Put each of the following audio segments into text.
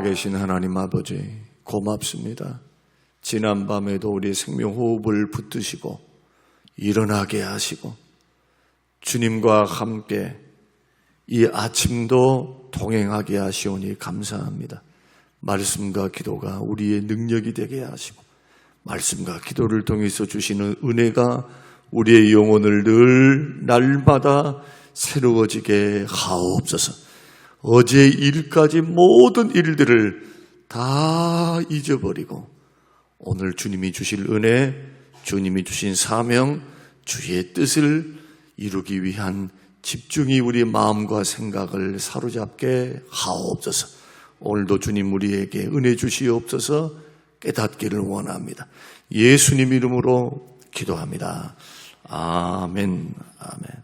살아계신 하나님 아버지 고맙습니다. 지난밤에도 우리의 생명호흡을 붙드시고 일어나게 하시고 주님과 함께 이 아침도 동행하게 하시오니 감사합니다. 말씀과 기도가 우리의 능력이 되게 하시고 말씀과 기도를 통해서 주시는 은혜가 우리의 영혼을 늘 날마다 새로워지게 하옵소서. 어제의 일까지 모든 일들을 다 잊어버리고 오늘 주님이 주실 은혜, 주님이 주신 사명, 주의 뜻을 이루기 위한 집중이 우리의 마음과 생각을 사로잡게 하옵소서. 오늘도 주님 우리에게 은혜 주시옵소서. 깨닫기를 원합니다. 예수님 이름으로 기도합니다. 아멘. 아멘.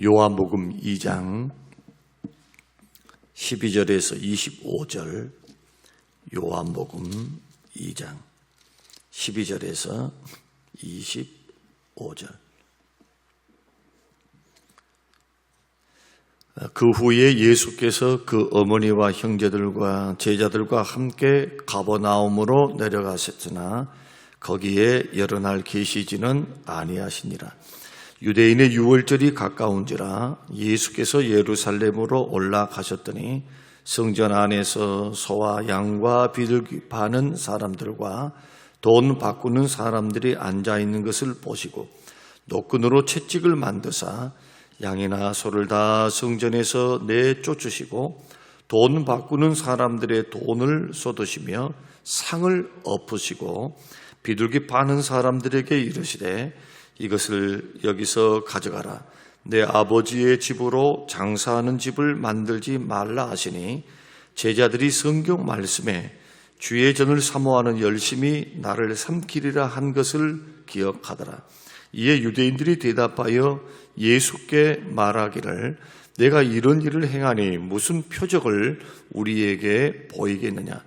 요한복음 2장 12절에서 25절, 요한복음 2장 12절에서 25절. 그 후에 예수께서 그 어머니와 형제들과 제자들과 함께 가버나움으로 내려가셨으나 거기에 여러 날 계시지는 아니하시니라. 유대인의 유월절이 가까운지라 예수께서 예루살렘으로 올라가셨더니 성전 안에서 소와 양과 비둘기 파는 사람들과 돈 바꾸는 사람들이 앉아있는 것을 보시고 노끈으로 채찍을 만드사 양이나 소를 다 성전에서 내쫓으시고 돈 바꾸는 사람들의 돈을 쏟으시며 상을 엎으시고 비둘기 파는 사람들에게 이르시되 이것을 여기서 가져가라. 내 아버지의 집으로 장사하는 집을 만들지 말라 하시니 제자들이 성경 말씀에 주의 전을 사모하는 열심히 나를 삼키리라 한 것을 기억하더라. 이에 유대인들이 대답하여 예수께 말하기를 내가 이런 일을 행하니 무슨 표적을 우리에게 보이겠느냐.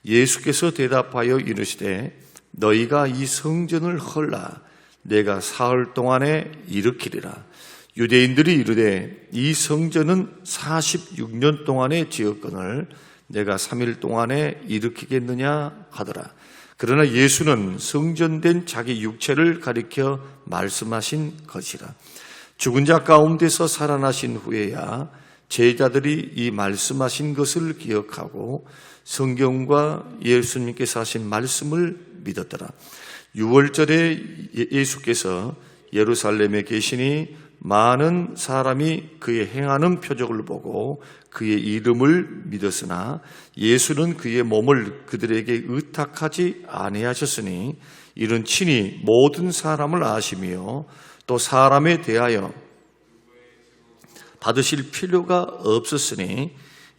예수께서 대답하여 이르시되 너희가 이 성전을 헐라 내가 사흘 동안에 일으키리라. 유대인들이 이르되 이 성전은 46년 동안에 지었거늘 내가 3일 동안에 일으키겠느냐 하더라. 그러나 예수는 성전된 자기 육체를 가리켜 말씀하신 것이라. 죽은 자 가운데서 살아나신 후에야 제자들이 이 말씀하신 것을 기억하고 성경과 예수님께서 하신 말씀을 믿었더라. 6월절에 예수께서 예루살렘에 계시니 많은 사람이 그의 행하는 표적을 보고 그의 이름을 믿었으나 예수는 그의 몸을 그들에게 의탁하지 아니하셨으니 이는 친히 모든 사람을 아시며 또 사람에 대하여 받으실 필요가 없었으니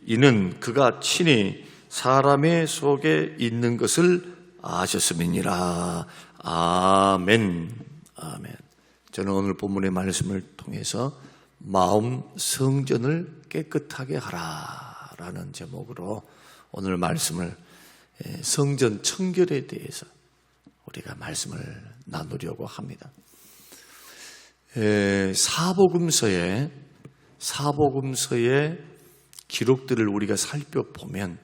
이는 그가 친히 사람의 속에 있는 것을 아셨음이니라. 아멘. 아멘. 저는 오늘 본문의 말씀을 통해서 마음 성전을 깨끗하게 하라라는 제목으로 오늘 말씀을 성전 청결에 대해서 우리가 말씀을 나누려고 합니다. 사복음서의 기록들을 우리가 살펴보면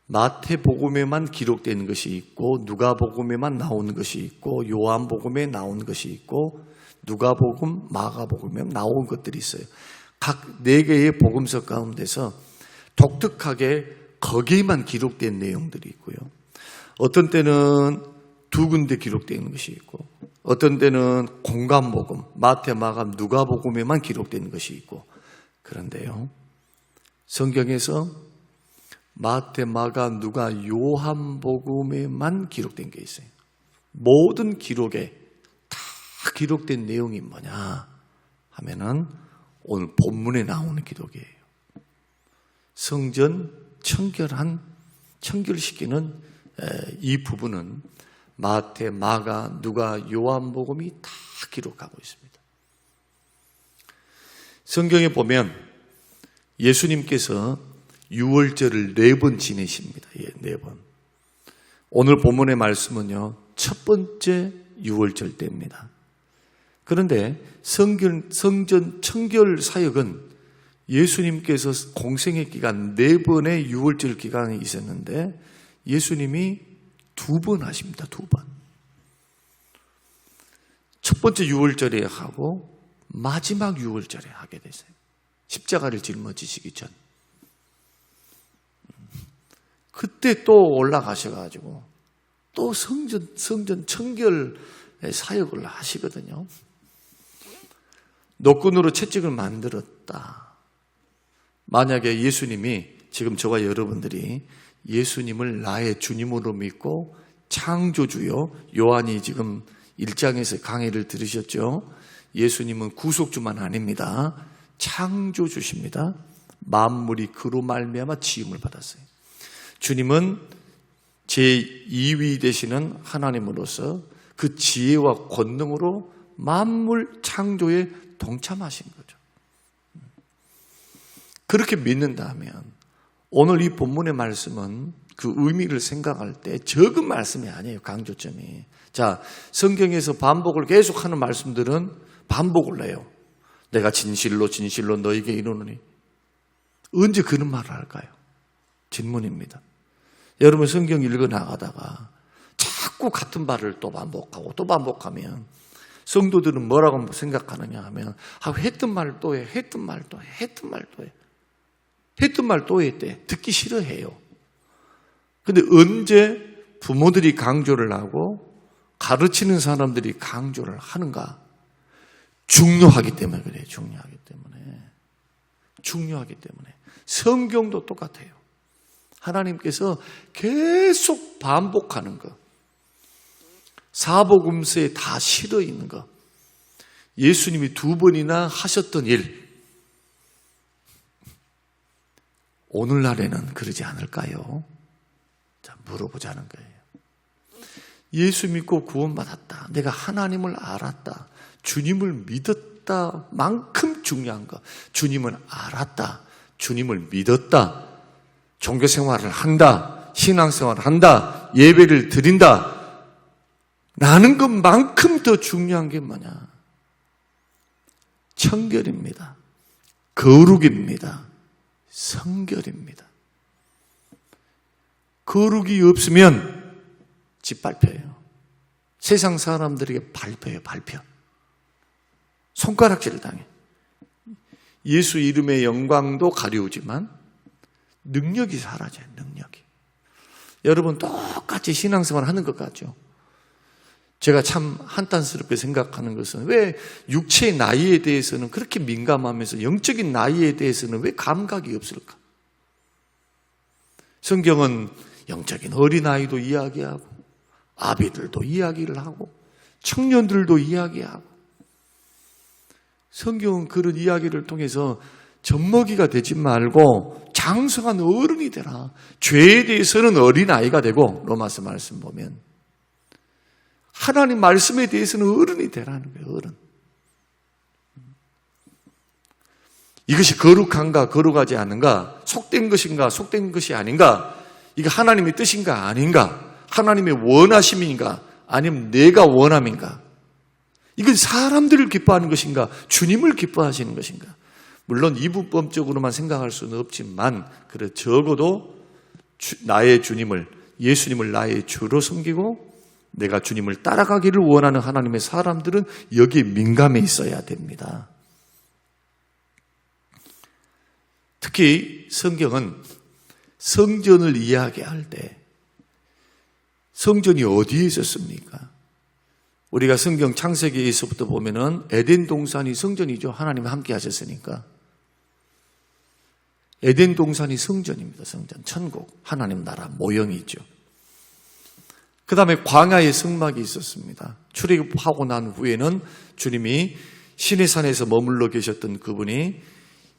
마태복음에만 기록된 것이 있고 누가복음에만 나온 것이 있고 요한복음에 나온 것이 있고 누가복음, 마가복음에 나온 것들이 있어요. 각 4개의 복음서 가운데서 독특하게 거기에만 기록된 내용들이 있고요. 어떤 때는 2군데 기록된 것이 있고 어떤 때는 공간복음, 마태, 마가, 누가복음에만 기록된 것이 있고 그런데요. 성경에서 마태, 마가, 누가, 요한복음에만 기록된 게 있어요. 모든 기록에 다 기록된 내용이 뭐냐 하면은 오늘 본문에 나오는 기록이에요. 성전 청결시키는 이 부분은 마태, 마가, 누가, 요한복음이 다 기록하고 있습니다. 성경에 보면 예수님께서 유월절을 4번 지내십니다. 4번. 오늘 본문의 말씀은요, 첫 번째 유월절 때입니다. 그런데 성전 청결 사역은 예수님께서 공생의 기간 4번의 유월절 기간이 있었는데 예수님이 2번 하십니다. 2번. 첫 번째 유월절에 하고 마지막 유월절에 하게 됐어요. 십자가를 짊어지시기 전. 그때 또 올라가셔가지고 또 성전 청결 사역을 하시거든요. 노끈으로 채찍을 만들었다. 만약에 예수님이 지금 저와 여러분들이 예수님을 나의 주님으로 믿고 창조주요, 요한이 지금 1장에서 강의를 들으셨죠? 예수님은 구속주만 아닙니다. 창조주십니다. 만물이 그로 말미암아 지음을 받았어요. 주님은 제2위 되시는 하나님으로서 그 지혜와 권능으로 만물 창조에 동참하신 거죠. 그렇게 믿는다면 오늘 이 본문의 말씀은 그 의미를 생각할 때 적은 말씀이 아니에요. 강조점이. 자, 성경에서 반복을 계속하는 말씀들은 반복을 해요. 내가 진실로 너에게 이르노니. 언제 그런 말을 할까요? 질문입니다. 여러분 성경 읽어나가다가 자꾸 같은 말을 또 반복하고 또 반복하면 성도들은 뭐라고 생각하느냐 하면 했던 말 또 해, 했던 말 또 해, 했던 말 또 해. 했던 말 또 했대. 듣기 싫어해요. 근데 언제 부모들이 강조를 하고 가르치는 사람들이 강조를 하는가? 중요하기 때문에 그래요. 중요하기 때문에. 성경도 똑같아요. 하나님께서 계속 반복하는 것. 사복음서에 다 실어 있는 것. 예수님이 2번이나 하셨던 일. 오늘날에는 그러지 않을까요? 자, 물어보자는 거예요. 예수 믿고 구원받았다. 내가 하나님을 알았다. 주님을 믿었다. 만큼 중요한 것. 주님을 알았다. 주님을 믿었다. 종교생활을 한다. 신앙생활을 한다. 예배를 드린다. 라는 것만큼 더 중요한 게 뭐냐? 청결입니다. 거룩입니다. 성결입니다. 거룩이 없으면 짓밟혀요. 세상 사람들에게 밟혀요. 손가락질을 당해. 예수 이름의 영광도 가려우지만 능력이 사라져요. 능력이. 여러분 똑같이 신앙생활 하는 것 같죠? 제가 참 한탄스럽게 생각하는 것은 왜 육체의 나이에 대해서는 그렇게 민감하면서 영적인 나이에 대해서는 왜 감각이 없을까? 성경은 영적인 어린아이도 이야기하고 아비들도 이야기를 하고 청년들도 이야기하고 성경은 그런 이야기를 통해서 젖먹이가 되지 말고 장성한 어른이 되라. 죄에 대해서는 어린아이가 되고 로마서 말씀 보면 하나님 말씀에 대해서는 어른이 되라는 거예요. 어른. 이것이 거룩한가 거룩하지 않은가, 속된 것인가 속된 것이 아닌가, 이게 하나님의 뜻인가 아닌가, 하나님의 원하심인가 아니면 내가 원함인가, 이건 사람들을 기뻐하는 것인가 주님을 기뻐하시는 것인가. 물론 이분법적으로만 생각할 수는 없지만 그래 적어도 나의 주님을, 예수님을 나의 주로 섬기고 내가 주님을 따라가기를 원하는 하나님의 사람들은 여기에 민감해 있어야 됩니다. 특히 성경은 성전을 이야기할 때 성전이 어디에 있었습니까? 우리가 성경 창세기에서부터 보면은 에덴 동산이 성전이죠. 하나님과 함께 하셨으니까. 에덴 동산이 성전입니다. 성전, 천국, 하나님 나라 모형이죠. 그 다음에 광야에 성막이 있었습니다. 출애굽하고 난 후에는 주님이 시내산에서 머물러 계셨던 그분이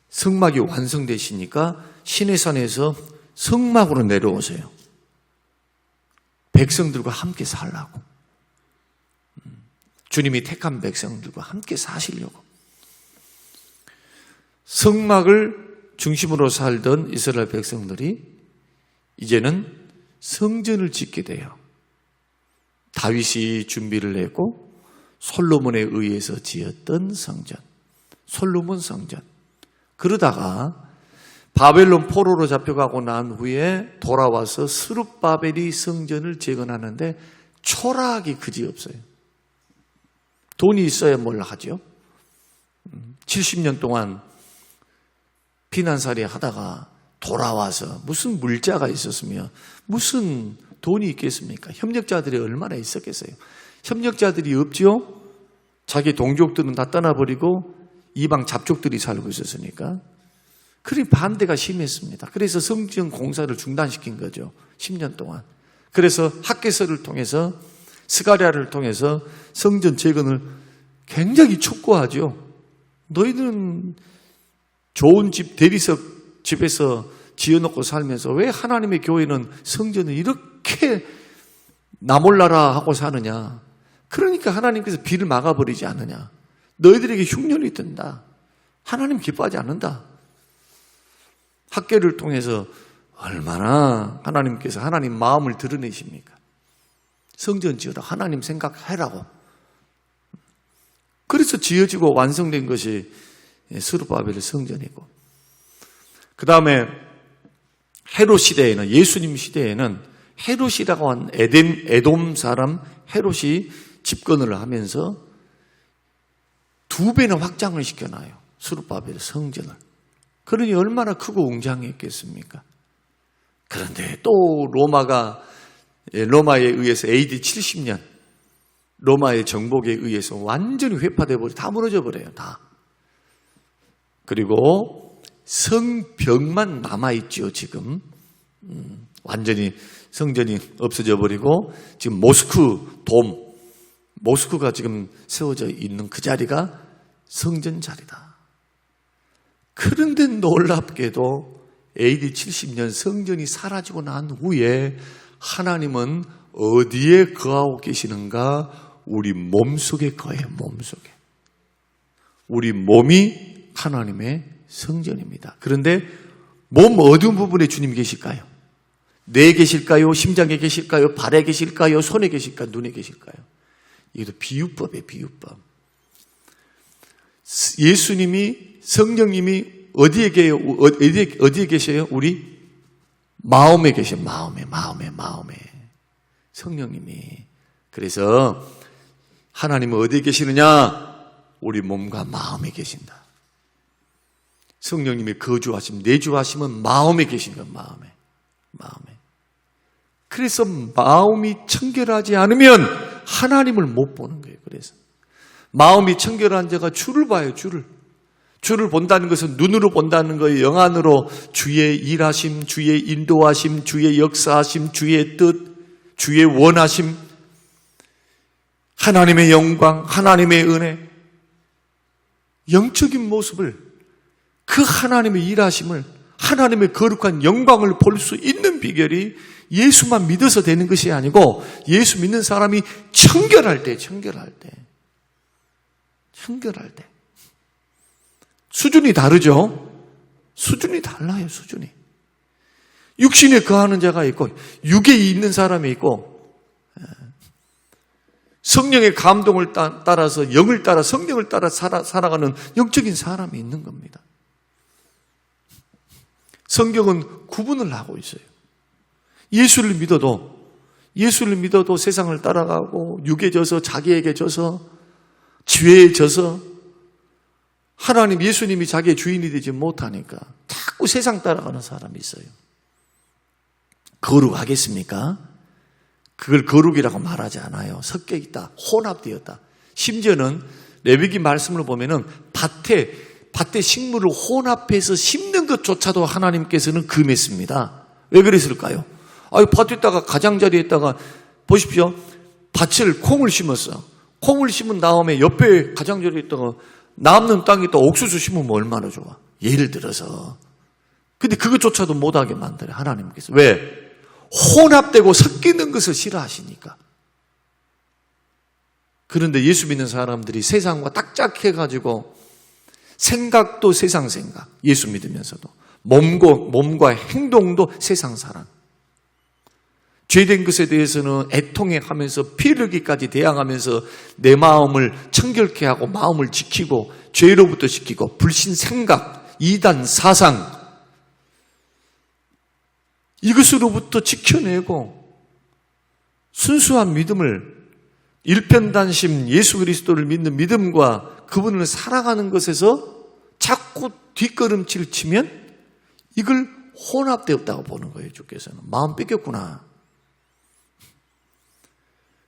성막이 완성되시니까 시내산에서 성막으로 내려오세요. 백성들과 함께 살라고. 주님이 택한 백성들과 함께 사시려고. 성막을 중심으로 살던 이스라엘 백성들이 이제는 성전을 짓게 돼요. 다윗이 준비를 했고 솔로몬에 의해서 지었던 성전, 솔로몬 성전. 그러다가 바벨론 포로로 잡혀가고 난 후에 돌아와서 스룹바벨이 성전을 재건하는데 초라하기 그지없어요. 돈이 있어야 뭘 하죠. 70년 동안 피난살이 하다가 돌아와서 무슨 물자가 있었으며 무슨 돈이 있겠습니까? 협력자들이 얼마나 있었겠어요. 협력자들이 없죠. 자기 동족들은 다 떠나버리고 이방 잡족들이 살고 있었으니까. 그리 반대가 심했습니다. 그래서 성전 공사를 중단시킨 거죠. 10년 동안. 그래서 학개서를 통해서 스가랴를 통해서 성전 재건을 굉장히 촉구하죠. 너희들은 좋은 집, 대리석 집에서 지어놓고 살면서 왜 하나님의 교회는 성전을 이렇게 나몰라라 하고 사느냐. 그러니까 하나님께서 비를 막아버리지 않느냐. 너희들에게 흉년이 든다. 하나님 기뻐하지 않는다. 학계를 통해서 얼마나 하나님께서 하나님 마음을 드러내십니까? 성전 지어라. 하나님 생각해라고. 그래서 지어지고 완성된 것이 스룹바벨의 성전이고, 그 다음에 헤롯 시대에는, 예수님 시대에는 헤롯이라고 한 에돔 사람 헤롯이 집권을 하면서 2배나 확장을 시켜놔요. 스룹바벨의 성전을. 그러니 얼마나 크고 웅장했겠습니까? 그런데 또 로마에 의해서 AD 70년 로마의 정복에 의해서 완전히 회파되어 버려, 다 무너져 버려요. 다. 그리고 성벽만 남아있죠. 지금 완전히 성전이 없어져 버리고 지금 모스크가 지금 세워져 있는 그 자리가 성전 자리다. 그런데 놀랍게도 AD 70년 성전이 사라지고 난 후에 하나님은 어디에 거하고 계시는가? 우리 몸속에 거해요. 몸속에. 우리 몸이 하나님의 성전입니다. 그런데 몸 어두운 부분에 주님 계실까요? 뇌에 계실까요? 심장에 계실까요? 발에 계실까요? 손에 계실까요? 눈에 계실까요? 이것도 비유법이에요. 비유법. 예수님이, 성령님이 어디에 계세요? 우리 마음에 계셔요. 마음에. 성령님이. 그래서 하나님은 어디에 계시느냐? 우리 몸과 마음에 계신다. 성령님의 거주하심, 내주하심은 마음에 계신 거예요. 마음에. 그래서 마음이 청결하지 않으면 하나님을 못 보는 거예요. 그래서 마음이 청결한 자가 주를 봐요. 주를 본다는 것은 눈으로 본다는 거예요. 영안으로 주의 일하심, 주의 인도하심, 주의 역사하심, 주의 뜻, 주의 원하심, 하나님의 영광, 하나님의 은혜, 영적인 모습을, 그 하나님의 일하심을, 하나님의 거룩한 영광을 볼 수 있는 비결이 예수만 믿어서 되는 것이 아니고 예수 믿는 사람이 청결할 때 수준이 다르죠. 수준이 달라요. 수준이. 육신에 거하는 자가 있고 육에 있는 사람이 있고, 성령의 감동을 따라서 영을 따라 성령을 따라 살아가는 영적인 사람이 있는 겁니다. 성경은 구분을 하고 있어요. 예수를 믿어도 세상을 따라가고 육에 져서 자기에게 져서 지혜에 져서 하나님 예수님이 자기의 주인이 되지 못하니까 자꾸 세상 따라가는 사람이 있어요. 거룩하겠습니까? 그걸 거룩이라고 말하지 않아요. 섞여 있다. 혼합되었다. 심지어는 레위기 말씀을 보면은 밭에 식물을 혼합해서 심는 것조차도 하나님께서는 금했습니다. 왜 그랬을까요? 밭에다가 가장자리에다가 보십시오. 콩을 심었어. 콩을 심은 다음에 옆에 가장자리에다가 남는 땅에다 옥수수 심으면 얼마나 좋아. 예를 들어서. 근데 그것조차도 못하게 만들어요. 하나님께서. 왜? 혼합되고 섞이는 것을 싫어하시니까. 그런데 예수 믿는 사람들이 세상과 딱짝해가지고 생각도 세상 생각, 예수 믿으면서도 몸과 행동도 세상 사람. 죄된 것에 대해서는 애통해하면서 피 흘리기까지 대항하면서 내 마음을 청결케 하고 마음을 지키고 죄로부터 지키고 불신 생각, 이단, 사상 이것으로부터 지켜내고 순수한 믿음을 일편단심 예수 그리스도를 믿는 믿음과 그분을 사랑하는 것에서 자꾸 뒷걸음질 치면 이걸 혼합되었다고 보는 거예요. 주께서는 마음 뺏겼구나.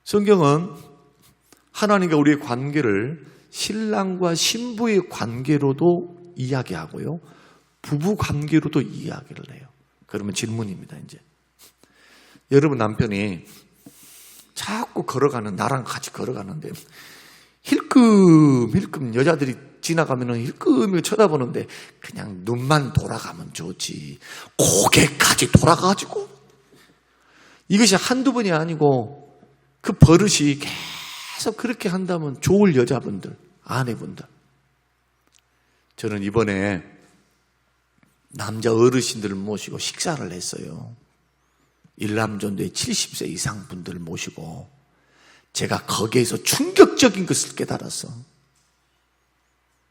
성경은 하나님과 우리의 관계를 신랑과 신부의 관계로도 이야기하고요, 부부 관계로도 이야기를 해요. 그러면 질문입니다. 이제 여러분 남편이 자꾸 걸어가는, 나랑 같이 걸어가는데 힐끔힐끔 여자들이 지나가면은 힐끔힐끔 쳐다보는데 그냥 눈만 돌아가면 좋지 고개까지 돌아가가지고, 이것이 한두 번이 아니고 그 버릇이 계속 그렇게 한다면 좋을 여자분들, 아내분들. 저는 이번에 남자 어르신들을 모시고 식사를 했어요. 일남전도의 70세 이상 분들을 모시고 제가 거기에서 충격적인 것을 깨달았어.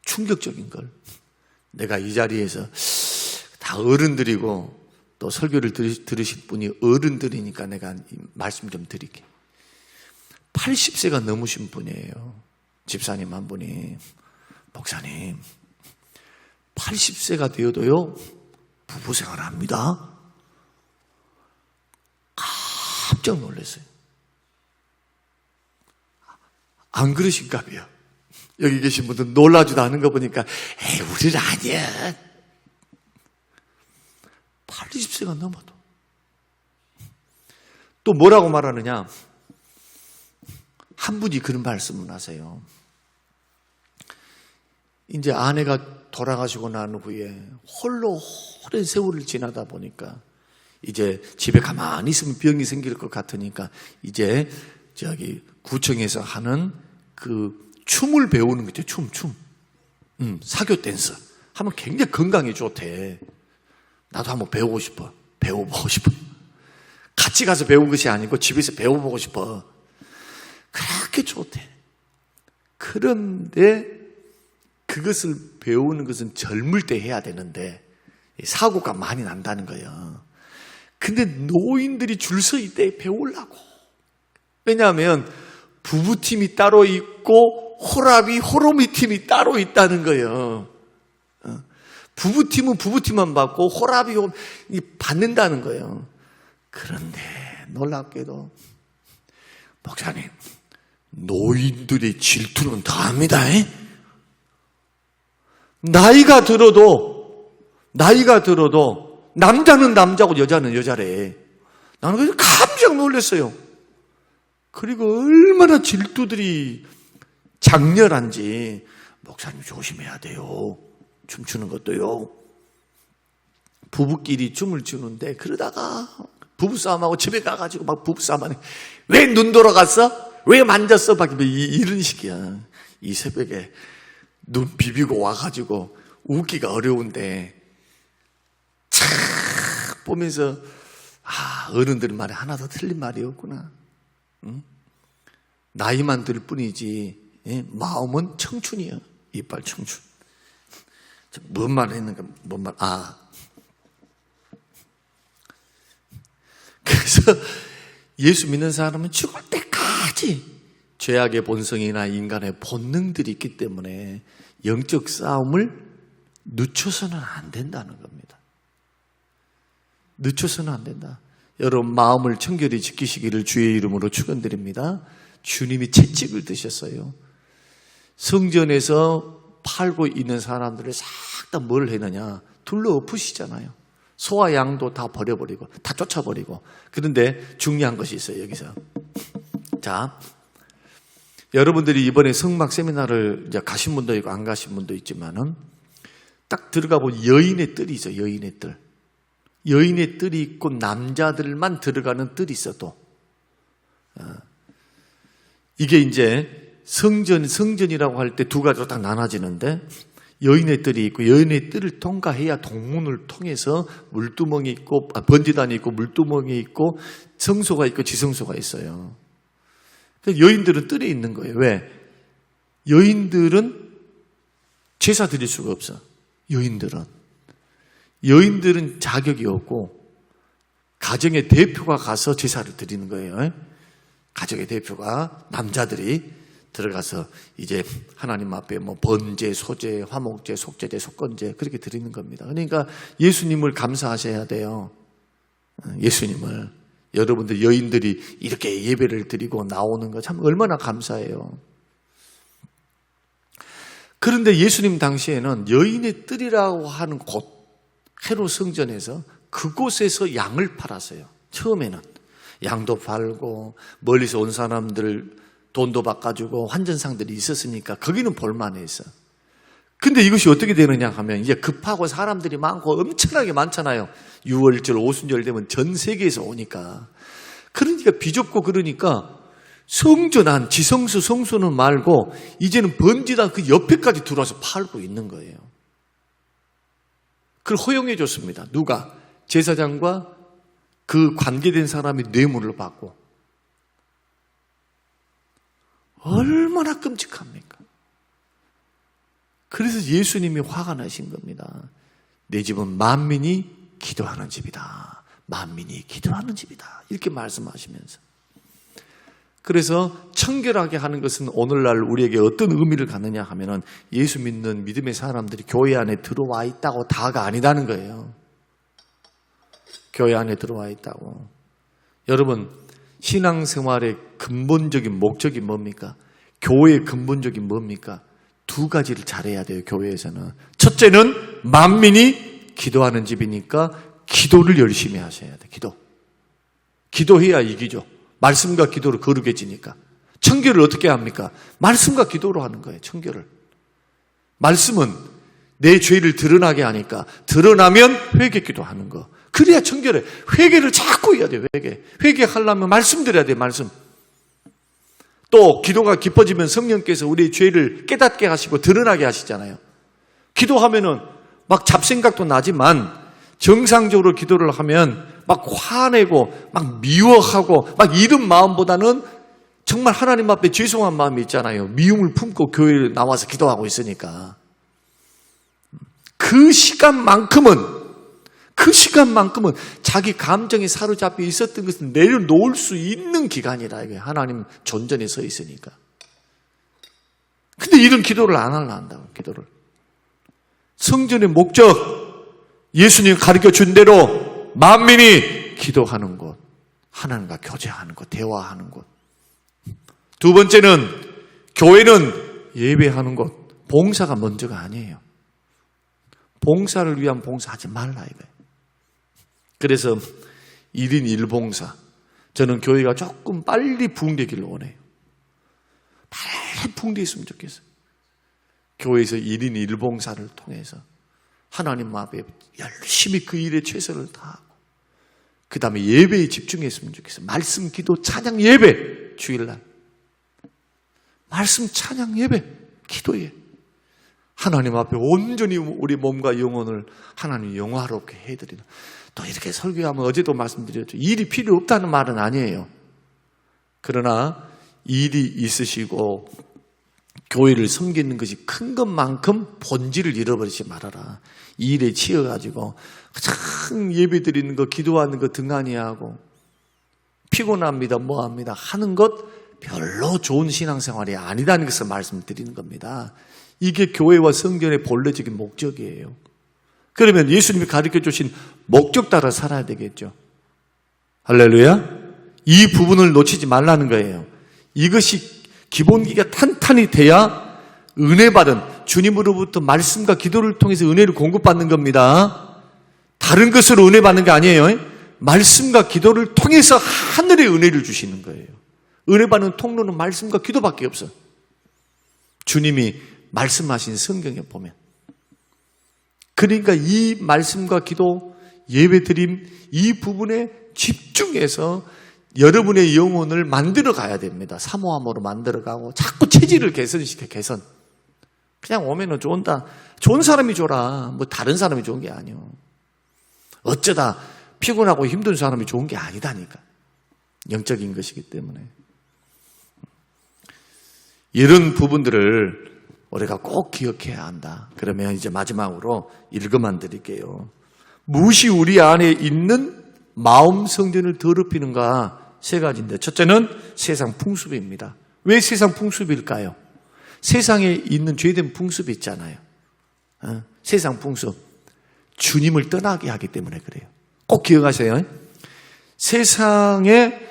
충격적인 걸. 내가 이 자리에서 다 어른들이고 또 설교를 들으실 분이 어른들이니까 내가 말씀 좀 드릴게. 80세가 넘으신 분이에요. 집사님 한 분이. 목사님, 80세가 되어도요 부부생활을 합니다. 깜짝 놀랐어요. 안 그러신가 봐요. 여기 계신 분들 놀라지도 않은 거 보니까 에이 우리는 아니야. 80세가 넘어도. 또 뭐라고 말하느냐, 한 분이 그런 말씀을 하세요. 이제 아내가 돌아가시고 난 후에 홀로 오랜 세월을 지나다 보니까 이제 집에 가만히 있으면 병이 생길 것 같으니까 이제 저기 구청에서 하는 그 춤을 배우는 거죠. 춤. 사교 댄스 하면 굉장히 건강에 좋대. 나도 한번 배우고 싶어. 배워보고 싶어. 같이 가서 배운 것이 아니고 집에서 배워보고 싶어. 그렇게 좋대. 그런데 그것을 배우는 것은 젊을 때 해야 되는데 사고가 많이 난다는 거예요. 근데 노인들이 줄 서 있대 배우려고. 왜냐하면 부부팀이 따로 있고 호러미 팀이 따로 있다는 거예요. 부부팀은 부부팀만 받고 호랍이 받는다는 거예요. 그런데 놀랍게도 목사님, 노인들의 질투는 다합니다. 나이가 들어도 남자는 남자고 여자는 여자래. 나는 그래서 깜짝 놀랐어요. 그리고 얼마나 질투들이 장렬한지. 목사님 조심해야 돼요. 춤추는 것도요. 부부끼리 춤을 추는데 그러다가 부부싸움하고 집에 가가지고 막 부부싸움하네. 왜 눈 돌아갔어? 왜 만졌어? 막 이런 식이야. 이 새벽에 눈 비비고 와가지고 웃기가 어려운데 착 보면서 어른들 말에 하나도 틀린 말이 없구나. 응? 나이만 들 뿐이지 마음은 청춘이야. 이빨 청춘. 뭔 말을 했는가? 뭔 말? 그래서 예수 믿는 사람은 죽을 때까지 죄악의 본성이나 인간의 본능들이 있기 때문에 영적 싸움을 늦춰서는 안 된다는 겁니다. 늦춰서는 안 된다. 여러분 마음을 청결히 지키시기를 주의 이름으로 축원드립니다. 주님이 채찍을 드셨어요. 성전에서 팔고 있는 사람들을 싹 다 뭘 했느냐, 둘러 엎으시잖아요. 소와 양도 다 버려버리고 다 쫓아버리고. 그런데 중요한 것이 있어요. 여기서 자, 여러분들이 이번에 성막 세미나를 이제 가신 분도 있고 안 가신 분도 있지만은 딱 들어가 보면 여인의 뜰이 있어요. 여인의 뜰. 여인의 뜰이 있고 남자들만 들어가는 뜰이 있어. 또 이게 이제 성전이라고 할 때 두 가지로 딱 나눠지는데, 여인의 뜰이 있고, 여인의 뜰을 통과해야 동문을 통해서 물두멍이 있고, 번지단이 있고, 물두멍이 있고, 성소가 있고, 지성소가 있어요. 여인들은 뜰에 있는 거예요. 왜? 여인들은 제사 드릴 수가 없어. 여인들은 자격이 없고 가정의 대표가 가서 제사를 드리는 거예요. 가정의 대표가, 남자들이 들어가서 이제 하나님 앞에 뭐 번제, 소제, 화목제, 속제제, 속건제 그렇게 드리는 겁니다. 그러니까 예수님을 감사하셔야 돼요. 예수님을. 여러분들 여인들이 이렇게 예배를 드리고 나오는 거 참 얼마나 감사해요. 그런데 예수님 당시에는 여인의 뜰이라고 하는 곳, 헤롯 성전에서 그곳에서 양을 팔았어요. 처음에는 양도 팔고 멀리서 온 사람들 돈도 바꿔주고 환전상들이 있었으니까 거기는 볼만했어. 근데 이것이 어떻게 되느냐 하면 이제 급하고 사람들이 많고 엄청나게 많잖아요. 6월절, 오순절 되면 전 세계에서 오니까. 그러니까 비좁고 그러니까 성전 안, 지성소 성소는 말고 이제는 번지단 그 옆에까지 들어와서 팔고 있는 거예요. 그걸 허용해 줬습니다. 누가? 제사장과 그 관계된 사람이 뇌물을 받고. 얼마나 끔찍합니까? 그래서 예수님이 화가 나신 겁니다. 내 집은 만민이 기도하는 집이다. 만민이 기도하는 집이다. 이렇게 말씀하시면서. 그래서 청결하게 하는 것은 오늘날 우리에게 어떤 의미를 갖느냐 하면은 예수 믿는 믿음의 사람들이 교회 안에 들어와 있다고 다가 아니다는 거예요. 교회 안에 들어와 있다고. 여러분, 신앙생활의 근본적인 목적이 뭡니까? 교회의 근본적인 뭡니까? 두 가지를 잘해야 돼요, 교회에서는. 첫째는 만민이 기도하는 집이니까 기도를 열심히 하셔야 돼, 기도. 기도해야 이기죠. 말씀과 기도로 거룩해지니까. 청결을 어떻게 합니까? 말씀과 기도로 하는 거예요, 청결을. 말씀은 내 죄를 드러나게 하니까 드러나면 회개 기도하는 거. 그래야 청결해. 회개를 자꾸 해야 돼요, 회개. 회개하려면 말씀 드려야 돼요, 말씀. 또 기도가 깊어지면 성령께서 우리의 죄를 깨닫게 하시고 드러나게 하시잖아요. 기도하면은 막 잡생각도 나지만 정상적으로 기도를 하면 막 화내고 막 미워하고 막 이런 마음보다는 정말 하나님 앞에 죄송한 마음이 있잖아요. 미움을 품고 교회에 나와서 기도하고 있으니까. 그 시간만큼은 자기 감정에 사로잡혀 있었던 것을 내려놓을 수 있는 기간이라 이게 하나님 존전에 서 있으니까. 근데 이런 기도를 안 하려 한다고, 기도를. 성전의 목적, 예수님 가르쳐 준 대로 만민이 기도하는 곳, 하나님과 교제하는 곳, 대화하는 곳. 두 번째는 교회는 예배하는 곳, 봉사가 먼저가 아니에요. 봉사를 위한 봉사하지 말라 이거예요. 그래서 1인 1봉사. 저는 교회가 조금 빨리 부흥되기를 원해요. 빨리 부흥되었으면 좋겠어요. 교회에서 1인 1봉사를 통해서 하나님 앞에 열심히 그 일에 최선을 다하고 그 다음에 예배에 집중했으면 좋겠어요. 말씀, 기도, 찬양, 예배. 주일날. 말씀, 찬양, 예배. 기도에. 하나님 앞에 온전히 우리 몸과 영혼을 하나님 영화롭게 해드리는. 또 이렇게 설교하면 어제도 말씀드렸죠. 일이 필요 없다는 말은 아니에요. 그러나 일이 있으시고 교회를 섬기는 것이 큰 것만큼 본질을 잃어버리지 말아라. 이 일에 치여가지고 참 예배 드리는 거, 기도하는 거 등한히하고 피곤합니다, 뭐합니다 하는 것 별로 좋은 신앙생활이 아니다는 것을 말씀드리는 겁니다. 이게 교회와 성전의 본래적인 목적이에요. 그러면 예수님이 가르쳐 주신 목적 따라 살아야 되겠죠. 할렐루야. 이 부분을 놓치지 말라는 거예요. 이것이 기본기가 탄탄히 돼야 은혜 받은 주님으로부터 말씀과 기도를 통해서 은혜를 공급받는 겁니다. 다른 것으로 은혜 받는 게 아니에요. 말씀과 기도를 통해서 하늘의 은혜를 주시는 거예요. 은혜 받는 통로는 말씀과 기도밖에 없어요. 주님이 말씀하신 성경에 보면. 그러니까 이 말씀과 기도, 예배드림 이 부분에 집중해서 여러분의 영혼을 만들어 가야 됩니다. 사모함으로 만들어 가고 자꾸 체질을 개선시켜, 개선. 그냥 오면은 좋은 사람이 좋라. 뭐 다른 사람이 좋은 게 아니요. 어쩌다 피곤하고 힘든 사람이 좋은 게 아니다니까. 영적인 것이기 때문에. 이런 부분들을 우리가 꼭 기억해야 한다. 그러면 이제 마지막으로 읽어만 드릴게요. 무엇이 우리 안에 있는 마음 성전을 더럽히는가? 세 가지인데, 첫째는 세상 풍습입니다. 왜 세상 풍습일까요? 세상에 있는 죄된 풍습이 있잖아요. 세상 풍습. 주님을 떠나게 하기 때문에 그래요. 꼭 기억하세요. 세상의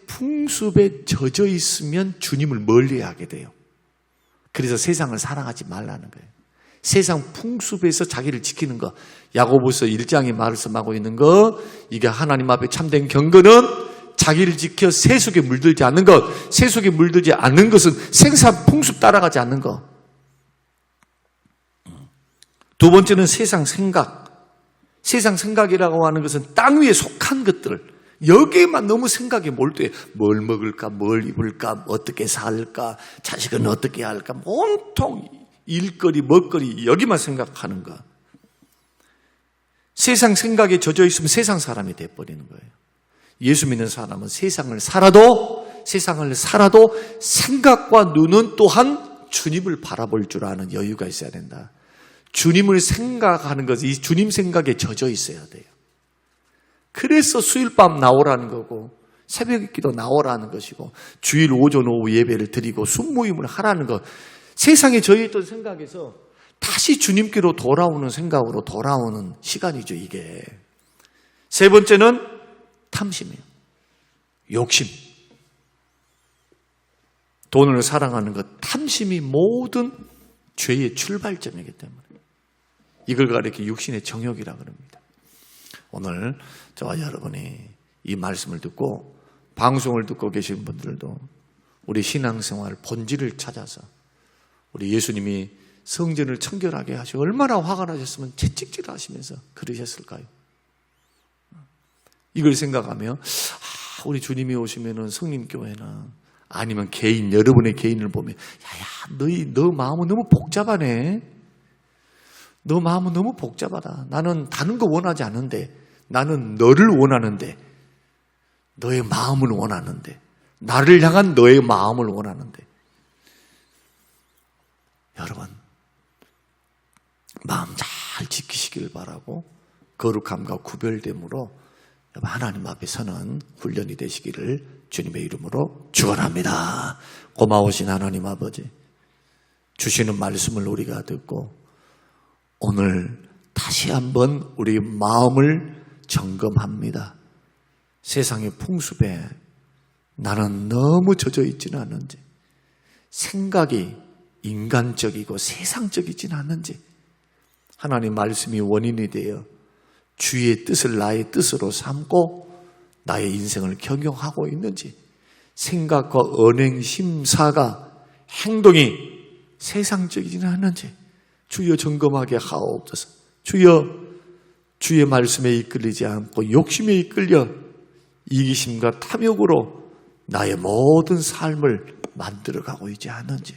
풍습에 젖어 있으면 주님을 멀리하게 돼요. 그래서 세상을 사랑하지 말라는 거예요. 세상 풍습에서 자기를 지키는 거. 야고보서 1장에 말씀하고 있는 거, 이게 하나님 앞에 참된 경건은 자기를 지켜 세속에 물들지 않는 것. 세속에 물들지 않는 것은 생사 풍습 따라가지 않는 것. 두 번째는 세상 생각. 세상 생각이라고 하는 것은 땅 위에 속한 것들. 여기에만 너무 생각이 몰두해. 뭘 먹을까, 뭘 입을까, 어떻게 살까, 자식은 어떻게 할까, 온통 일거리, 먹거리 여기만 생각하는 거. 세상 생각에 젖어 있으면 세상 사람이 돼버리는 거예요. 예수 믿는 사람은 세상을 살아도 생각과 눈은 또한 주님을 바라볼 줄 아는 여유가 있어야 된다. 주님을 생각하는 것이 이 주님 생각에 젖어 있어야 돼요. 그래서 수요일 밤 나오라는 거고, 새벽 기도 나오라는 것이고, 주일 오전 오후 예배를 드리고 순모임을 하라는 것. 세상에 젖어있던 생각에서 다시 주님께로 돌아오는 생각으로 돌아오는 시간이죠, 이게. 세 번째는 탐심이에요. 욕심. 돈을 사랑하는 것, 탐심이 모든 죄의 출발점이기 때문에 이걸 가리켜 육신의 정욕이라 그럽니다. 오늘 저와 여러분이 이 말씀을 듣고 방송을 듣고 계신 분들도 우리 신앙생활 본질을 찾아서 우리 예수님이 성전을 청결하게 하시고 얼마나 화가 나셨으면 채찍질 하시면서 그러셨을까요? 이걸 생각하며 우리 주님이 오시면은 성림교회나 아니면 개인, 여러분의 개인을 보면 너 마음은 너무 복잡하네. 너 마음은 너무 복잡하다. 나는 다른 거 원하지 않는데, 나는 너를 원하는데, 너의 마음을 원하는데, 나를 향한 너의 마음을 원하는데. 여러분, 마음 잘 지키시길 바라고 거룩함과 구별됨으로 하나님 앞에 서는 훈련이 되시기를 주님의 이름으로 축원합니다. 고마우신 하나님 아버지, 주시는 말씀을 우리가 듣고 오늘 다시 한번 우리 마음을 점검합니다. 세상의 풍습에 나는 너무 젖어 있지는 않은지, 생각이 인간적이고 세상적이지는 않은지, 하나님 말씀이 원인이 되어 주의 뜻을 나의 뜻으로 삼고 나의 인생을 경영하고 있는지, 생각과 언행, 심사가, 행동이 세상적이지는 않은지 주여 점검하게 하옵소서. 주여, 주의 말씀에 이끌리지 않고 욕심에 이끌려 이기심과 탐욕으로 나의 모든 삶을 만들어가고 있지 않은지,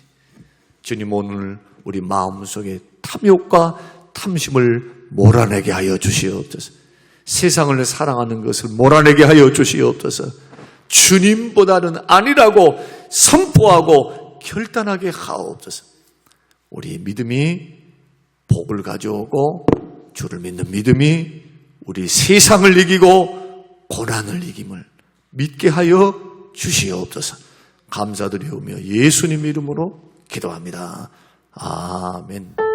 주님 오늘 우리 마음속에 탐욕과 탐심을 몰아내게 하여 주시옵소서. 세상을 사랑하는 것을 몰아내게 하여 주시옵소서. 주님보다는 아니라고 선포하고 결단하게 하옵소서. 우리의 믿음이 복을 가져오고 주를 믿는 믿음이 우리 세상을 이기고 고난을 이김을 믿게 하여 주시옵소서. 감사드리오며 예수님 이름으로 기도합니다. 아멘.